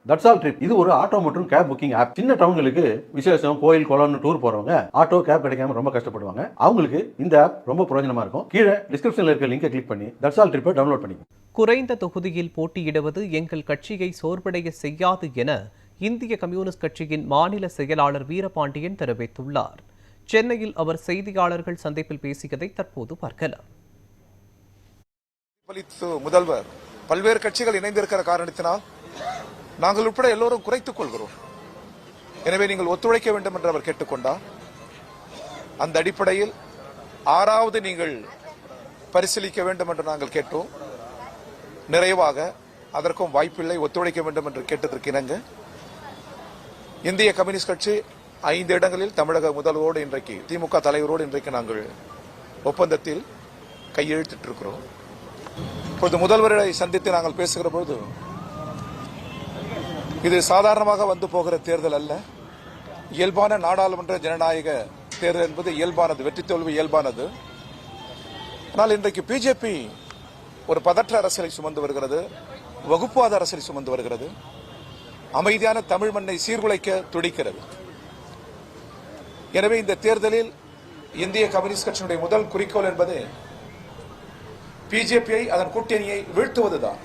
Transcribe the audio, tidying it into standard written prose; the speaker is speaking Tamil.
தட்ஸ் ஆல் ட்ரிப் இது ஒரு ஆட்டோ மற்றும் கேப் புக்கிங் ஆப். சின்ன டவுன்களுக்கு விசேஷம், கோயில், குளம்னு டூர் போறவங்க ஆட்டோ கேப் கிடைக்காம ரொம்ப கஷ்டப்படுவாங்க. அவங்களுக்கு இந்த ஆப் ரொம்ப பிரயோஜனமா இருக்கும். கீழே டிஸ்கிரிப்ஷன்ல இருக்க லிங்கை கிளிக் பண்ணி தட்ஸ் ஆல் ட்ரிப்பை டவுன்லோட் பண்ணிக்கோங்க. குறைந்த தொகுதியில் போட்டியிடுவது எங்கள் கட்சியை சோர்வடைய செய்யாது என இந்திய கம்யூனிஸ்ட் கட்சியின் மாநில செயலாளர் வீரபாண்டியன் தெரிவித்துள்ளார். சென்னையில் அவர் செய்தியாளர்கள் சந்திப்பில் பேசியதை தற்போது பார்க்கலாம். முதல்வர் பல்வேறு கட்சிகள் இணைந்திருக்கிற காரணத்தினால் நாங்கள் உட்பட எல்லோரும் குறைத்துக் கொள்கிறோம். எனவே நீங்கள் ஒத்துழைக்க வேண்டும் என்று அவர் கேட்டுக்கொண்டார். அந்த அடிப்படையில் 6வது நீங்கள் பரிசீலிக்க வேண்டும் என்று நாங்கள் கேட்டோம். நிறைவாக அதற்கும் வாய்ப்பில்லை, ஒத்துழைக்க வேண்டும் என்று கேட்டதற்கு இணங்க இந்திய கம்யூனிஸ்ட் கட்சி 5 இடங்களில் தமிழக முதல்வரோடு இன்றைக்கு திமுக தலைவரோடு இன்றைக்கு நாங்கள் ஒப்பந்தத்தில் கையெழுத்திட்டிருக்கிறோம். இப்பொழுது முதல்வரை சந்தித்து நாங்கள் பேசுகிற பொழுது இது சாதாரணமாக வந்து போகிற தேர்தல் அல்ல. இயல்பான நாடாளுமன்ற ஜனநாயக தேர்தல் என்பது இயல்பானது, வெற்றி தோல்வி இயல்பானது. ஆனால் இன்றைக்கு பிஜேபி ஒரு பதற்ற அரசியலை சுமந்து வருகிறது, வகுப்புவாத அரசியலை சுமந்து வருகிறது, அமைதியான தமிழ் மண்ணை சீர்குலைக்க துடிக்கிறது. எனவே இந்த தேர்தலில் இந்திய கம்யூனிஸ்ட் கட்சியினுடைய முதல் குறிக்கோள் என்பது பிஜேபியை, அதன் கூட்டணியை வீழ்த்துவதுதான்.